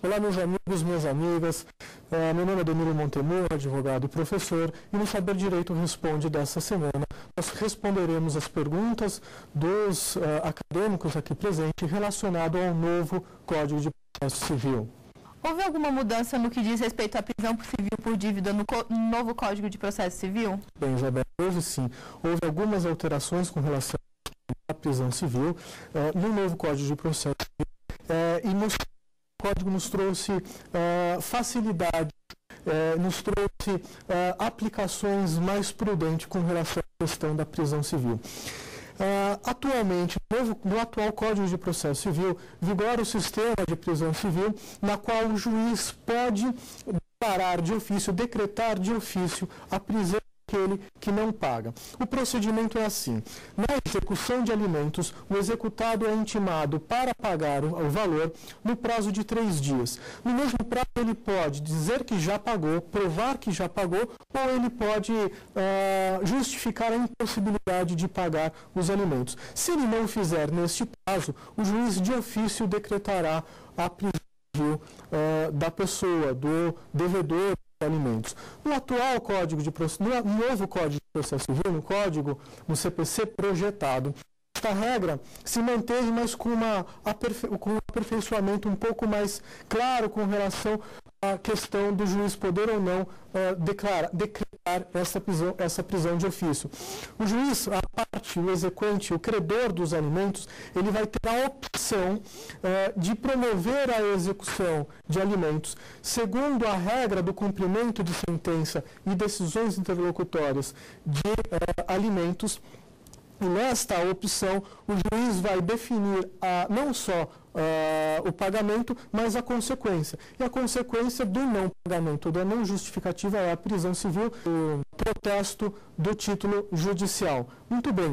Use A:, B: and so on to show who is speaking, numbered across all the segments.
A: Olá, meus amigos, minhas amigas. Meu nome é Danilo Montemur, advogado e professor, e no Saber Direito Responde dessa semana nós responderemos as perguntas dos acadêmicos aqui presentes relacionado ao novo Código de Processo Civil.
B: Houve alguma mudança no que diz respeito à prisão civil por dívida no novo Código de Processo Civil?
A: Bem, Isabel, houve sim. Houve algumas alterações com relação à prisão civil no novo Código de Processo Civil e o Código nos trouxe facilidade, nos trouxe aplicações mais prudentes com relação à questão da prisão civil. Atualmente, no atual Código de Processo Civil, vigora o sistema de prisão civil, na qual o juiz pode parar de ofício, decretar de ofício a prisão daquele que não paga. O procedimento é assim: na execução de alimentos, o executado é intimado para pagar o valor no prazo de 3 dias. No mesmo prazo, ele pode dizer que já pagou, provar que já pagou, ou ele pode justificar a impossibilidade de pagar os alimentos. Se ele não fizer neste prazo, o juiz de ofício decretará a prisão da pessoa, do devedor de alimentos. No atual Código de Processo, no novo Código de Processo Civil, no CPC projetado, esta regra se manteve, mas com um aperfeiçoamento um pouco mais claro com relação à questão do juiz poder ou não decretar essa prisão de ofício. O juiz, a parte, o exequente, o credor dos alimentos, ele vai ter a opção de promover a execução de alimentos segundo a regra do cumprimento de sentença e decisões interlocutórias de alimentos. E nesta opção, o juiz vai definir não só o pagamento, mas a consequência. E a consequência do não pagamento, da não justificativa, é a prisão civil, o protesto do título judicial. Muito bem.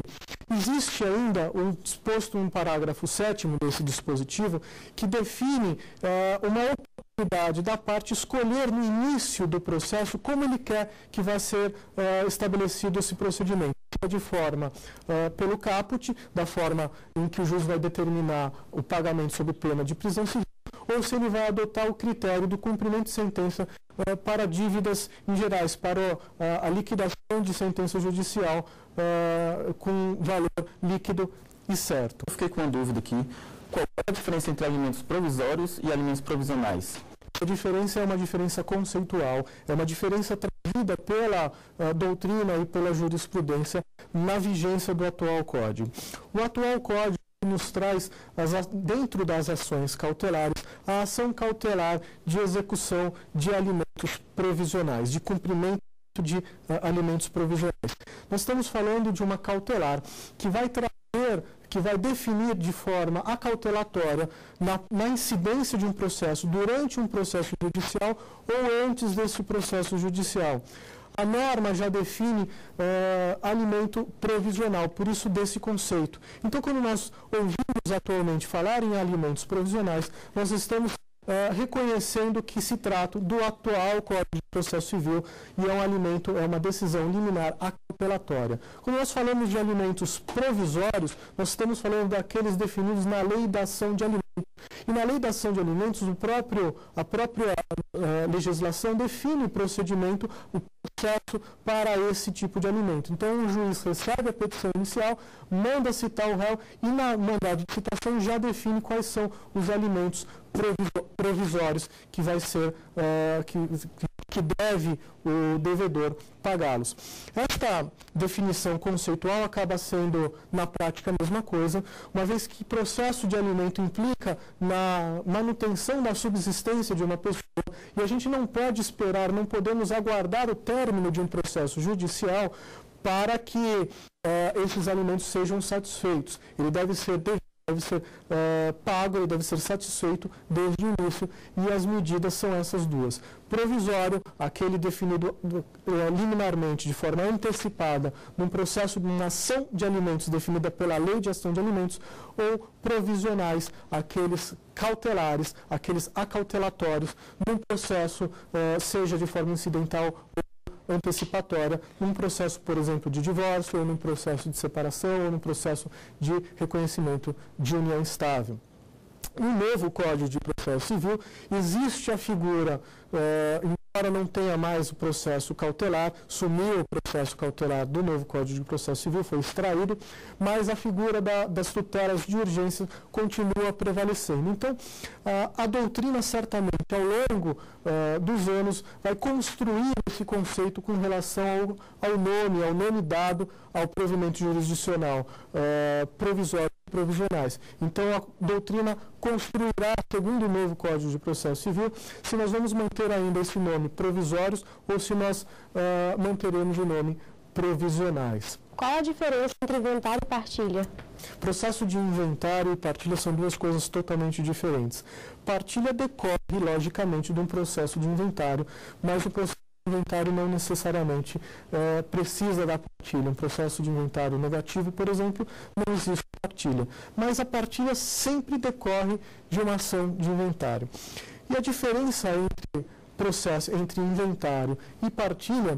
A: Existe ainda disposto um parágrafo 7º desse dispositivo que define uma oportunidade da parte escolher no início do processo como ele quer que vai ser estabelecido esse procedimento. De forma pelo caput, da forma em que o juiz vai determinar o pagamento sob pena de prisão civil, ou se ele vai adotar o critério do cumprimento de sentença para dívidas em gerais, para a liquidação de sentença judicial com valor líquido e certo.
C: Eu fiquei com uma dúvida aqui. Qual é a diferença entre alimentos provisórios e alimentos provisionais?
A: A diferença é uma diferença conceitual, é uma diferença trazida pela doutrina e pela jurisprudência na vigência do atual Código. O atual Código nos traz, dentro das ações cautelares, a ação cautelar de execução de alimentos provisionais, de cumprimento de alimentos provisionais. Nós estamos falando de uma cautelar que vai definir de forma acautelatória na incidência de um processo, durante um processo judicial ou antes desse processo judicial. A norma já define alimento provisional, por isso desse conceito. Então, quando nós ouvimos atualmente falar em alimentos provisionais, nós estamos reconhecendo que se trata do atual Código de Processo Civil e é uma decisão liminar acautelatória. Quando nós falamos de alimentos provisórios, nós estamos falando daqueles definidos na Lei da Ação de Alimentos. E na Lei da Ação de Alimentos, a própria legislação define o procedimento, o processo para esse tipo de alimento. Então, o juiz recebe a petição inicial, manda citar o réu e na mandado de citação já define quais são os alimentos provisórios que vai ser que deve o devedor pagá-los. Esta definição conceitual acaba sendo, na prática, a mesma coisa, uma vez que processo de alimento implica na manutenção da subsistência de uma pessoa, e a gente não pode esperar, não podemos aguardar o término de um processo judicial para que esses alimentos sejam satisfeitos. Ele deve ser pago, ele deve ser satisfeito desde o início, e as medidas são essas duas. Provisório, aquele definido liminarmente, de forma antecipada, num processo de uma ação de alimentos definida pela Lei de Ação de Alimentos, ou provisionais, aqueles cautelares, aqueles acautelatórios, num processo, seja de forma incidental ou antecipatória, num processo, por exemplo, de divórcio, ou num processo de separação, ou num processo de reconhecimento de união estável. no novo Código de Processo Civil, existe a figura, embora não tenha mais o processo cautelar, sumiu o processo cautelar do novo Código de Processo Civil, foi extraído, mas a figura das tutelas de urgência continua prevalecendo. Então, a doutrina, certamente, ao longo dos anos, vai construir esse conceito com relação ao nome dado ao provimento jurisdicional provisório e provisionais. Então, a doutrina construirá, segundo o novo Código de Processo Civil, se nós vamos manter ainda esse nome provisórios ou se nós manteremos o nome provisionais.
D: Qual a diferença entre inventário e partilha?
A: Processo de inventário e partilha são duas coisas totalmente diferentes. Partilha decorre, logicamente, de um processo de inventário, mas o processo de inventário não necessariamente precisa da partilha. Um processo de inventário negativo, por exemplo, não existe partilha. Mas a partilha sempre decorre de uma ação de inventário. E a diferença entre inventário e partilha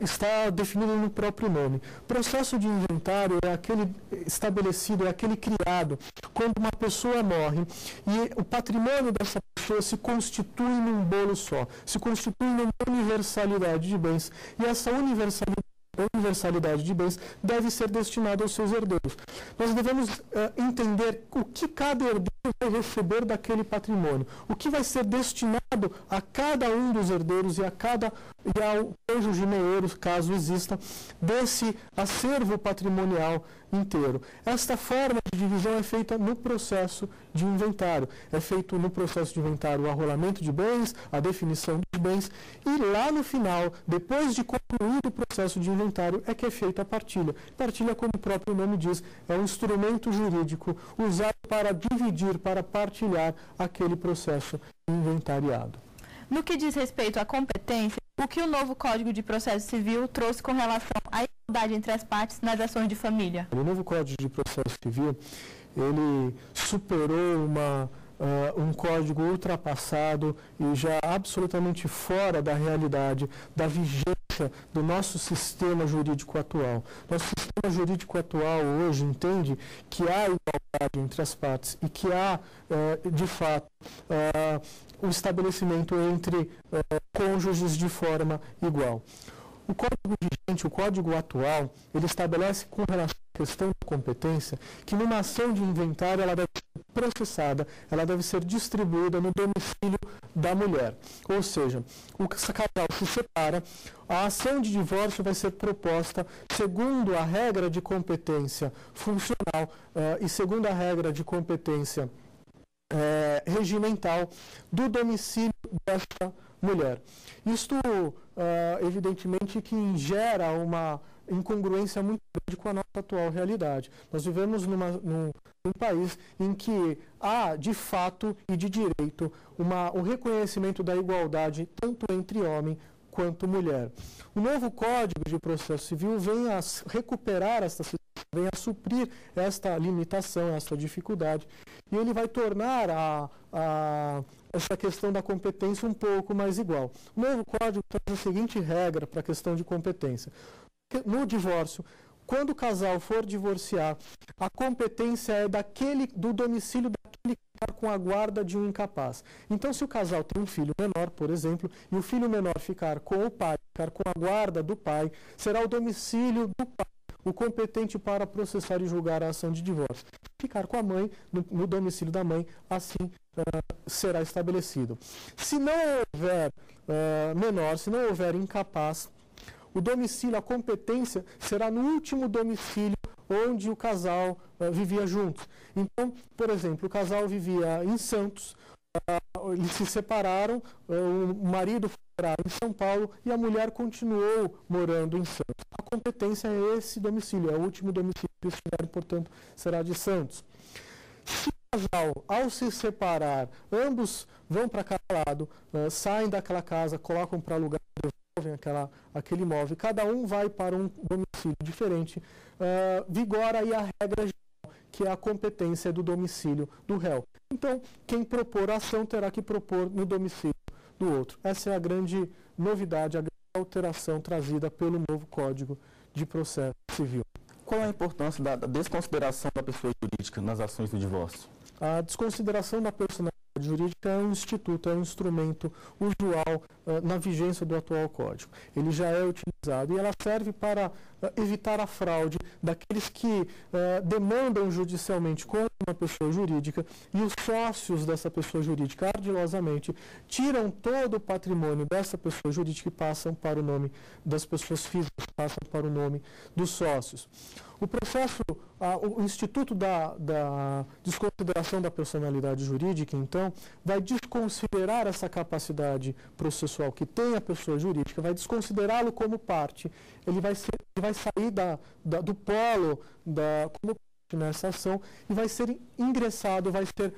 A: está definida no próprio nome. Processo de inventário é aquele estabelecido, é aquele criado quando uma pessoa morre e o patrimônio dessa pessoa se constitui num bolo só, se constitui numa universalidade de bens, e essa universalidade de bens deve ser destinada aos seus herdeiros. Nós devemos entender o que cada herdeiro vai receber daquele patrimônio, o que vai ser destinado a cada um dos herdeiros e ao cônjuge meio, caso exista, desse acervo patrimonial inteiro. Esta forma de divisão é feita no processo de inventário. É feito no processo de inventário o arrolamento de bens, a definição dos bens, e lá no final, depois de concluído o processo de inventário, é que é feita a partilha. Partilha, como o próprio nome diz, é um instrumento jurídico usado para dividir, para partilhar aquele processo inventariado.
B: No que diz respeito à competência, o que o novo Código de Processo Civil trouxe com relação à igualdade entre as partes nas ações de família?
A: O novo Código de Processo Civil, ele superou um código ultrapassado e já absolutamente fora da realidade, da vigência do nosso sistema jurídico atual. Nosso sistema jurídico atual hoje entende que há igualdade entre as partes e que há, de fato, o estabelecimento entre cônjuges de forma igual. O código vigente, o código atual, ele estabelece com relação à questão de competência que numa ação de inventário ela deve ser processada, ela deve ser distribuída no domicílio da mulher. Ou seja, o casal se separa, a ação de divórcio vai ser proposta segundo a regra de competência funcional e segundo a regra de competência regimental do domicílio desta mulher. Isto, evidentemente, que gera uma incongruência muito grande com a nossa atual realidade. Nós vivemos num país em que há, de fato e de direito, o reconhecimento da igualdade tanto entre homem quanto mulher. O novo Código de Processo Civil vem a recuperar esta situação, vem a suprir esta limitação, esta dificuldade, e ele vai tornar essa questão da competência um pouco mais igual. O novo Código traz a seguinte regra para a questão de competência. No divórcio, quando o casal for divorciar, a competência é do domicílio daquele que está com a guarda de um incapaz. Então, se o casal tem um filho menor, por exemplo, e o filho menor ficar com o pai, ficar com a guarda do pai, será o domicílio do pai o competente para processar e julgar a ação de divórcio. Ficar com a mãe, no domicílio da mãe, assim será estabelecido. Se não houver menor, se não houver incapaz, o domicílio, a competência, será no último domicílio onde o casal vivia junto. Então, por exemplo, o casal vivia em Santos, eles se separaram, o marido foi morar em São Paulo e a mulher continuou morando em Santos. A competência é esse domicílio, é o último domicílio que eles tiverem, portanto, será de Santos. Se o casal, ao se separar, ambos vão para cada lado, saem daquela casa, colocam para alugar, devolvem aquele imóvel, cada um vai para um domicílio diferente, vigora aí a regra geral, que é a competência do domicílio do réu. Então, quem propor a ação terá que propor no domicílio do outro. Essa é a grande novidade, a grande alteração trazida pelo novo Código de Processo Civil.
C: Qual é a importância da desconsideração da pessoa jurídica nas ações do divórcio?
A: A desconsideração da personalidade jurídica é um instituto, é um instrumento usual na vigência do atual Código. Ele já é utilizado e ela serve para evitar a fraude daqueles que demandam judicialmente contra uma pessoa jurídica e os sócios dessa pessoa jurídica ardilosamente tiram todo o patrimônio dessa pessoa jurídica e passam para o nome das pessoas físicas, passam para o nome dos sócios. O processo, o Instituto da desconsideração da personalidade jurídica, então, vai desconsiderar essa capacidade processual que tem a pessoa jurídica, vai desconsiderá-lo como parte, ele vai sair do polo como parte nessa ação e vai ser ingressado, vai ser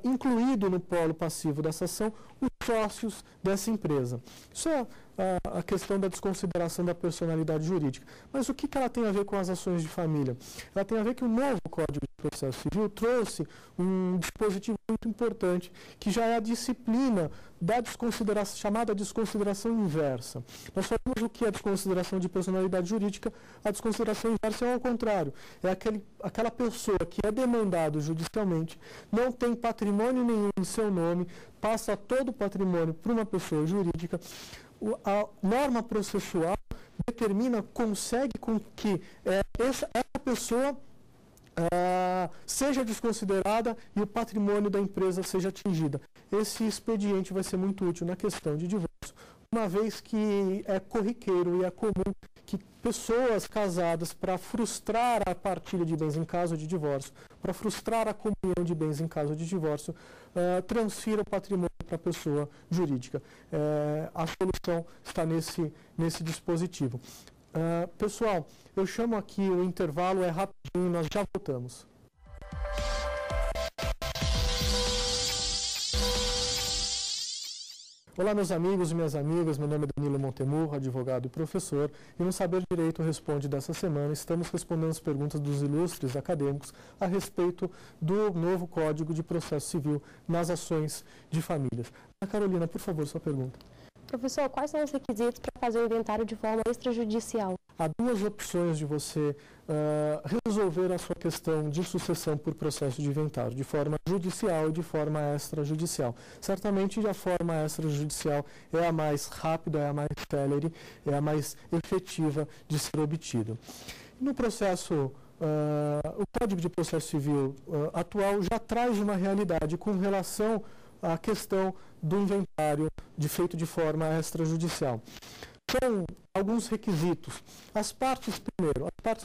A: incluído no polo passivo dessa ação os sócios dessa empresa. Isso é a questão da desconsideração da personalidade jurídica. Mas o que ela tem a ver com as ações de família? Ela tem a ver que o novo Código de Processo Civil trouxe um dispositivo muito importante, que já é a disciplina da desconsideração, chamada desconsideração inversa. Nós sabemos o que é a desconsideração de personalidade jurídica. A desconsideração inversa é ao contrário. É aquela pessoa que é demandado judicialmente, não tem patrimônio nenhum em seu nome, passa todo o patrimônio para uma pessoa jurídica. A norma processual consegue com que essa pessoa seja desconsiderada e o patrimônio da empresa seja atingido. Esse expediente vai ser muito útil na questão de divórcio, uma vez que é corriqueiro e é comum que pessoas casadas, para frustrar a partilha de bens em caso de divórcio, para frustrar a comunhão de bens em caso de divórcio, transfira o patrimônio para a pessoa jurídica. A solução está nesse dispositivo. Pessoal, eu chamo aqui o intervalo, é rapidinho, nós já voltamos. Olá, meus amigos e minhas amigas, meu nome é Danilo Montemurro, advogado e professor, e no Saber Direito Responde dessa semana estamos respondendo as perguntas dos ilustres acadêmicos a respeito do novo Código de Processo Civil nas ações de famílias. Ana Carolina, por favor, sua pergunta.
D: Professor, quais são os requisitos para fazer o inventário de forma extrajudicial?
A: Há duas opções de você resolver a sua questão de sucessão por processo de inventário, de forma judicial e de forma extrajudicial. Certamente a forma extrajudicial é a mais rápida, é a mais célere, é a mais efetiva de ser obtida. No processo, o Código de Processo Civil atual já traz uma realidade com relação à questão do inventário feito de forma extrajudicial. São alguns requisitos. As partes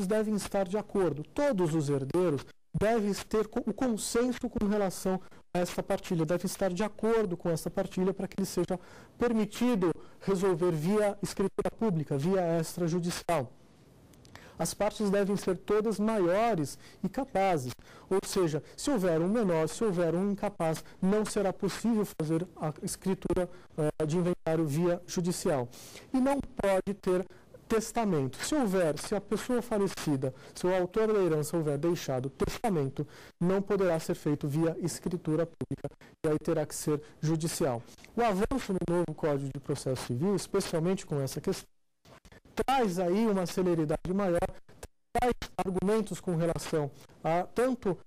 A: devem estar de acordo. Todos os herdeiros devem ter o consenso com relação a essa partilha, devem estar de acordo com essa partilha para que lhe seja permitido resolver via escritura pública, via extrajudicial. As partes devem ser todas maiores e capazes, ou seja, se houver um menor, se houver um incapaz, não será possível fazer a escritura de inventário via judicial. E não pode ter testamento. Se a pessoa falecida, se o autor da herança houver deixado testamento, não poderá ser feito via escritura pública, e aí terá que ser judicial. O avanço no novo Código de Processo Civil, especialmente com essa questão, traz aí uma celeridade maior, traz argumentos com relação tanto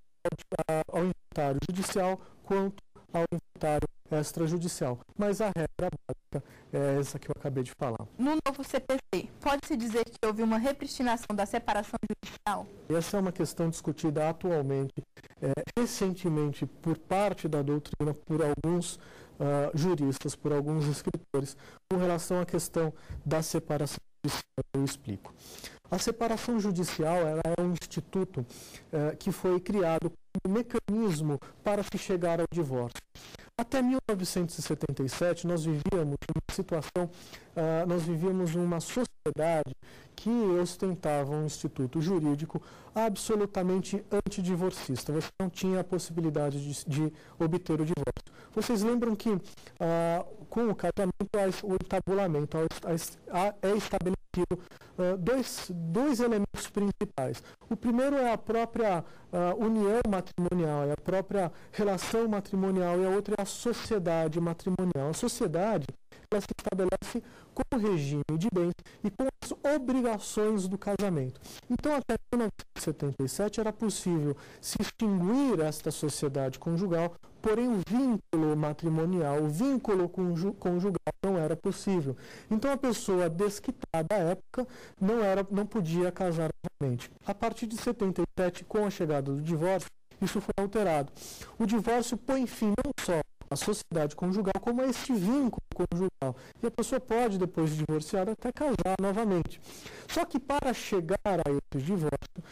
A: ao inventário judicial quanto ao inventário extrajudicial. Mas a regra básica é essa que eu acabei de falar.
B: No novo CPC, pode-se dizer que houve uma repristinação da separação judicial?
A: Essa é uma questão discutida atualmente, recentemente, por parte da doutrina, por alguns juristas, por alguns escritores, com relação à questão da separação judicial. Eu explico. A separação judicial ela é um instituto que foi criado como mecanismo para se chegar ao divórcio. Até 1977, nós vivíamos uma situação, nós vivíamos uma sociedade que ostentava um instituto jurídico absolutamente antidivorcista. Você não tinha a possibilidade de obter o divórcio. Vocês lembram que, com o casamento, o entabulamento é estabelecido dois elementos principais. O primeiro é a própria união matrimonial, é a própria relação matrimonial, e a outra é a sociedade matrimonial. A sociedade ela se estabelece com o regime de bens e com as obrigações do casamento. Então, até 1977 era possível se extinguir esta sociedade conjugal, porém o vínculo matrimonial, o vínculo conjugal não era possível. Então, a pessoa desquitada à época não podia casar novamente. A partir de 77, com a chegada do divórcio, isso foi alterado. O divórcio põe fim não só à sociedade conjugal, como a este vínculo conjugal. E a pessoa pode, depois de divorciar, até casar novamente. Só que para chegar a esse divórcio,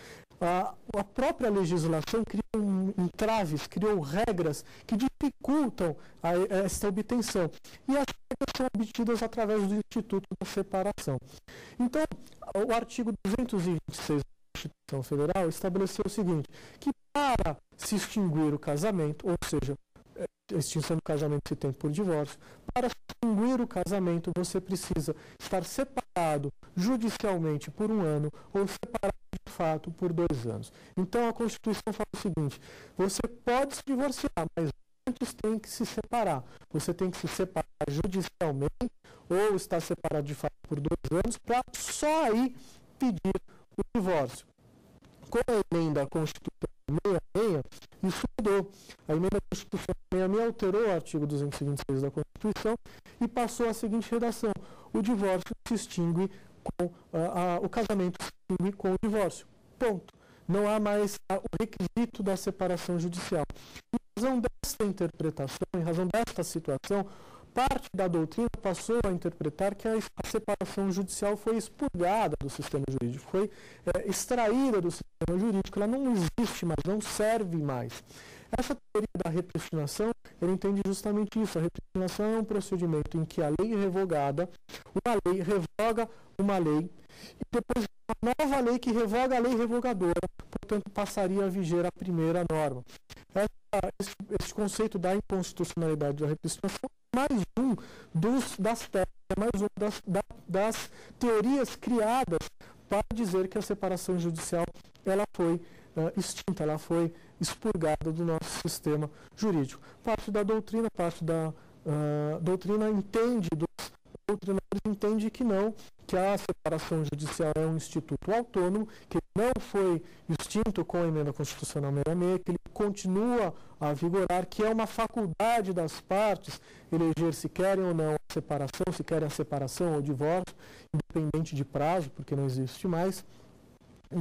A: a própria legislação criou entraves, criou regras que dificultam esta obtenção. E as regras são obtidas através do Instituto da Separação. Então, o artigo 226 da Constituição Federal estabeleceu o seguinte, que para se extinguir o casamento, ou seja, a extinção do casamento se tem por divórcio, para se extinguir o casamento você precisa estar separado judicialmente por 1 ano ou separado de fato por 2 anos. Então a Constituição fala o seguinte, você pode se divorciar, mas antes tem que se separar. Você tem que se separar judicialmente ou estar separado de fato por 2 anos para só aí pedir o divórcio. Com a emenda à Constituição 66, isso mudou. A emenda à Constituição 66 alterou o artigo 226 da Constituição e passou a seguinte redação. O divórcio se extingue com o casamento se extingue com o divórcio. Ponto. Não há mais o requisito da separação judicial. Em razão desta interpretação, em razão desta situação, parte da doutrina passou a interpretar que a separação judicial foi expurgada do sistema jurídico, foi extraída do sistema jurídico, ela não existe mais, não serve mais. Essa teoria da repristinação, ele entende justamente isso. A repristinação é um procedimento em que a lei revogada, uma lei revoga uma lei, e depois uma nova lei que revoga a lei revogadora, portanto passaria a viger a primeira norma. Este conceito da inconstitucionalidade da repristinação é mais um das teorias criadas para dizer que a separação judicial ela foi extinta, ela foi expurgada do nosso sistema jurídico. Parte da doutrina, doutrina entende, dos doutrinadores entende que não, que a separação judicial é um instituto autônomo, que não foi extinto com a emenda constitucional 66, que ele continua a vigorar, que é uma faculdade das partes eleger se querem ou não a separação, se querem a separação ou o divórcio, independente de prazo, porque não existe mais,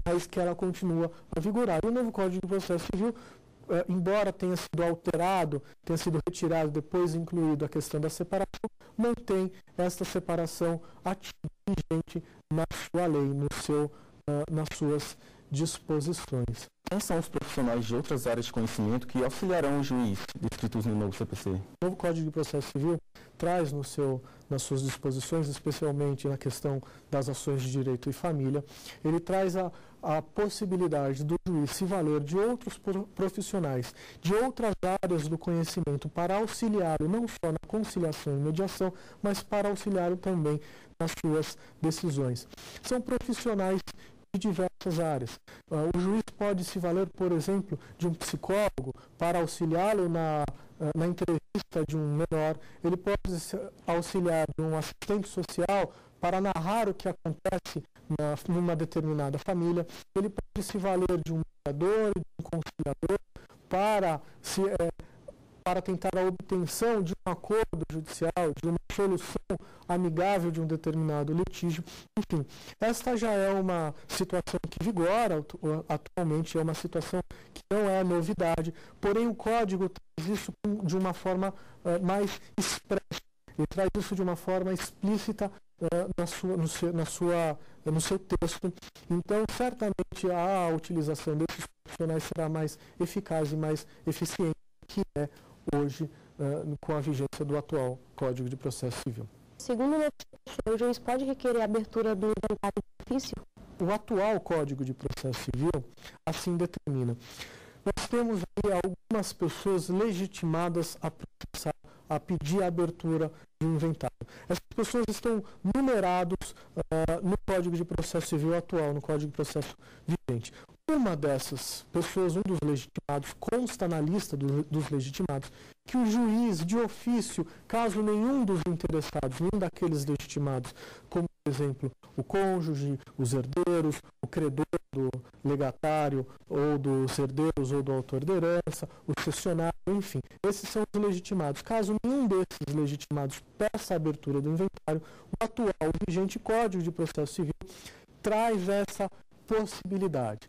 A: mas que ela continua a vigorar. E o novo Código de Processo Civil, embora tenha sido alterado, tenha sido retirado, depois incluído a questão da separação, mantém esta separação ativa e vigente na sua lei, nas suas disposições.
C: Quem são os profissionais de outras áreas de conhecimento que auxiliarão o juiz descritos no novo CPC?
A: O novo Código de Processo Civil traz nas suas disposições, especialmente na questão das ações de direito e família, ele traz a possibilidade do juiz se valer de outros profissionais, de outras áreas do conhecimento, para auxiliá-lo não só na conciliação e mediação, mas para auxiliá-lo também nas suas decisões. São profissionais de diversas áreas. O juiz pode se valer, por exemplo, de um psicólogo para auxiliá-lo na entrevista de um menor, ele pode auxiliar de um assistente social para narrar o que acontece numa determinada família, ele pode se valer de um mediador e de um conciliador para tentar a obtenção de um acordo judicial, de uma solução amigável de um determinado litígio. Enfim, esta já é uma situação que vigora atualmente, é uma situação que não é novidade, porém o Código traz isso de uma forma mais expressa, ele traz isso de uma forma explícita no seu texto. Então, certamente a utilização desses profissionais será mais eficaz e mais eficiente, que é hoje com a vigência do atual Código de Processo Civil.
D: Segundo o juiz pode requerer a abertura do inventário de ofício?
A: O atual Código de Processo Civil assim determina. Nós temos aí algumas pessoas legitimadas a processar a pedir a abertura de um inventário. Essas pessoas estão numerados no Código de Processo Civil atual, no Código de Processo vigente. Uma dessas pessoas, um dos legitimados, consta na lista dos legitimados que o juiz, de ofício, caso nenhum dos interessados, nenhum daqueles legitimados, como, por exemplo, o cônjuge, os herdeiros, o credor do legatário, ou dos herdeiros ou do autor da herança, o cessionário, enfim, esses são os legitimados. Caso nenhum desses legitimados peça a abertura do inventário, o atual vigente Código de Processo Civil traz essa possibilidade.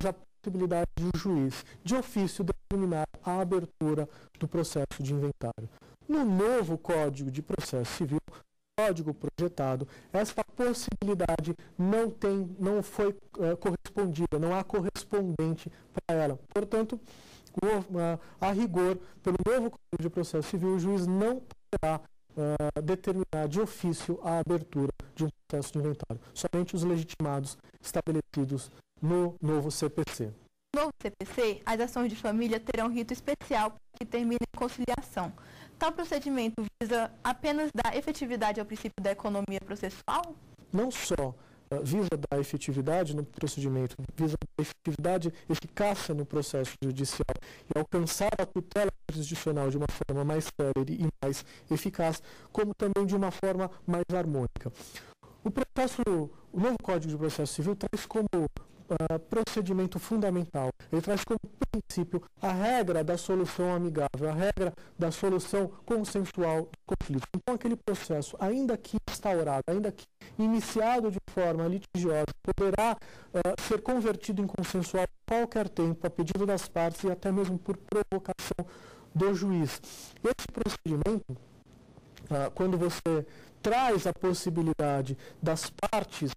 A: Traz a possibilidade de o juiz, de ofício, determinar a abertura do processo de inventário. No novo Código de Processo Civil, código projetado, esta possibilidade não foi correspondida, não há correspondente para ela. Portanto, a rigor, pelo novo Código de Processo Civil, o juiz não poderá determinar de ofício a abertura de um processo de inventário. Somente os legitimados estabelecidos no novo CPC.
B: No novo CPC, as ações de família terão rito especial que termina em conciliação. Tal procedimento visa apenas dar efetividade ao princípio da economia processual?
A: Não só visa dar efetividade no procedimento, visa dar efetividade, eficácia no processo judicial e alcançar a tutela jurisdicional de uma forma mais célere e mais eficaz, como também de uma forma mais harmônica. O novo Código de Processo Civil traz como procedimento fundamental, ele traz como princípio a regra da solução amigável, a regra da solução consensual do conflito. Então, aquele processo, ainda que instaurado, ainda que iniciado de forma litigiosa, poderá ser convertido em consensual a qualquer tempo, a pedido das partes e até mesmo por provocação do juiz. Esse procedimento, quando você traz a possibilidade das partes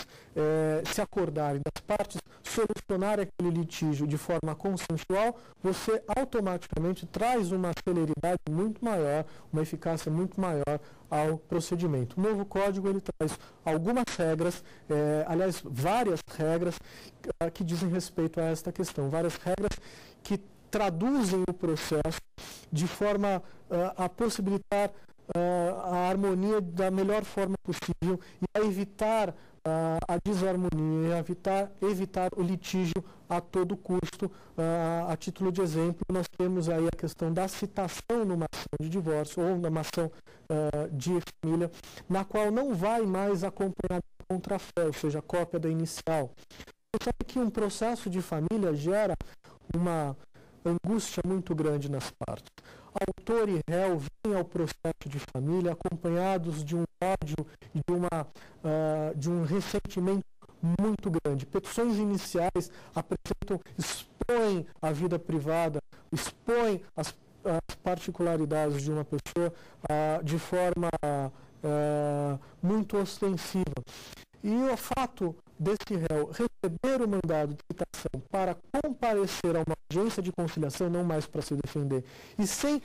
A: se acordarem, das partes solucionarem aquele litígio de forma consensual, você automaticamente traz uma celeridade muito maior, uma eficácia muito maior ao procedimento. O novo código ele traz algumas regras, aliás, várias regras que dizem respeito a esta questão, várias regras que traduzem o processo de forma a possibilitar a harmonia da melhor forma possível e a evitar a desarmonia, evitar o litígio a todo custo. A título de exemplo, nós temos aí a questão da citação numa ação de divórcio ou numa ação de família, na qual não vai mais acompanhar a contrafé, ou seja, a cópia da inicial. Você sabe que um processo de família gera uma angústia muito grande nas partes. Autor e réu vêm ao processo de família acompanhados de um ódio e de um ressentimento muito grande. Petições iniciais expõem a vida privada, expõem as particularidades de uma pessoa de forma muito ostensiva. E o fato desse réu receber o mandado de citação para comparecer a uma audiência de conciliação, não mais para se defender, e sem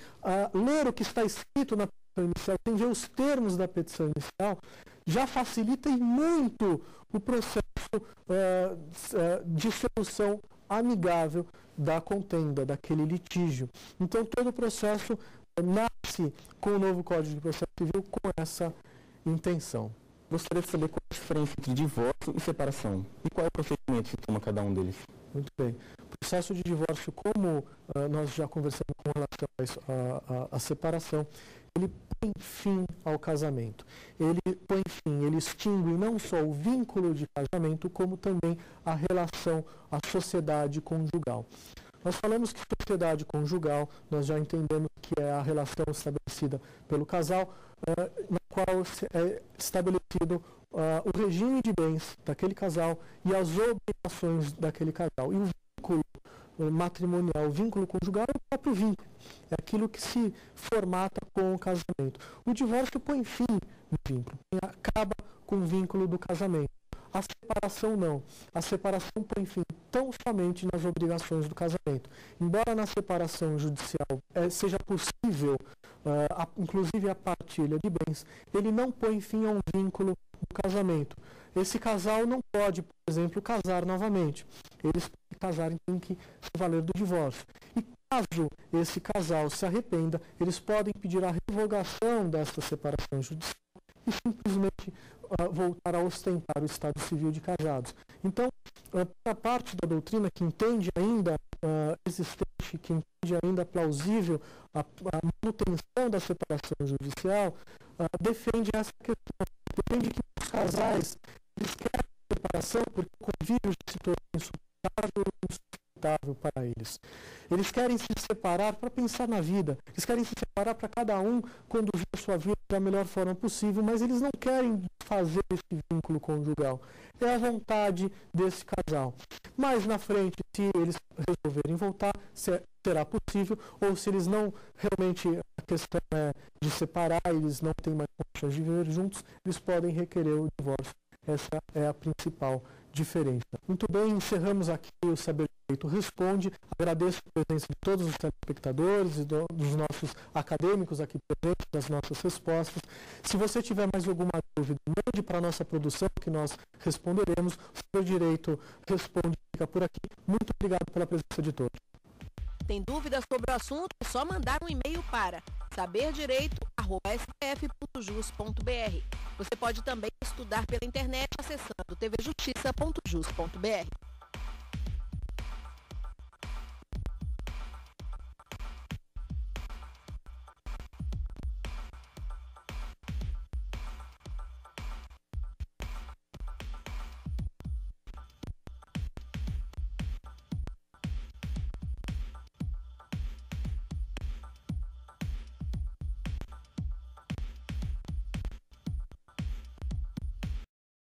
A: ler o que está escrito na petição inicial, sem ver os termos da petição inicial, já facilita e muito o processo de solução amigável da contenda, daquele litígio. Então, todo o processo nasce com o novo Código de Processo Civil com essa intenção.
C: Gostaria de saber qual é a diferença entre divórcio e separação e qual é o procedimento que toma cada um deles.
A: Muito bem. O processo de divórcio, como nós já conversamos com relação à separação, ele põe fim ao casamento. Ele extingue não só o vínculo de casamento, como também a relação, a sociedade conjugal. Nós falamos que sociedade conjugal, nós já entendemos que é a relação estabelecida pelo casal, na qual é estabelecido o regime de bens daquele casal e as obrigações daquele casal. E o vínculo matrimonial, o vínculo conjugal é o próprio vínculo. É aquilo que se formata com o casamento. O divórcio põe fim no vínculo, acaba com o vínculo do casamento. A separação não. A separação põe fim tão somente nas obrigações do casamento. Embora na separação judicial seja possível, inclusive a partilha de bens, ele não põe fim a um vínculo do casamento. Esse casal não pode, por exemplo, casar novamente. Eles, para casarem, têm que se valer do divórcio. E Caso esse casal se arrependa, eles podem pedir a revogação desta separação judicial e simplesmente voltar a ostentar o estado civil de casados. Então, para a parte da doutrina que entende ainda existente, que entende ainda plausível a manutenção da separação judicial, defende essa questão, defende que os casais eles querem a separação porque o convívio se torna insuportável e insustentável para eles. Eles querem se separar para pensar na vida, eles querem se separar para cada um conduzir a sua vida da melhor forma possível, mas eles não querem fazer esse vínculo conjugal. É a vontade desse casal. Mais na frente, se eles resolverem voltar, será possível, ou se eles não, realmente a questão é de separar, eles não têm mais condições de viver juntos, eles podem requerer o divórcio. Essa é a principal diferença. Muito bem, encerramos aqui o Saber Direito Responde. Agradeço a presença de todos os telespectadores e dos nossos acadêmicos aqui presentes, das nossas respostas. Se você tiver mais alguma dúvida, mande para a nossa produção que nós responderemos. O Saber Direito Responde fica por aqui. Muito obrigado pela presença de todos.
E: Tem dúvidas sobre o assunto? É só mandar um e-mail para saberdireito@stf.jus.br. Você pode também estudar pela internet acessando tvjustiça.jus.br.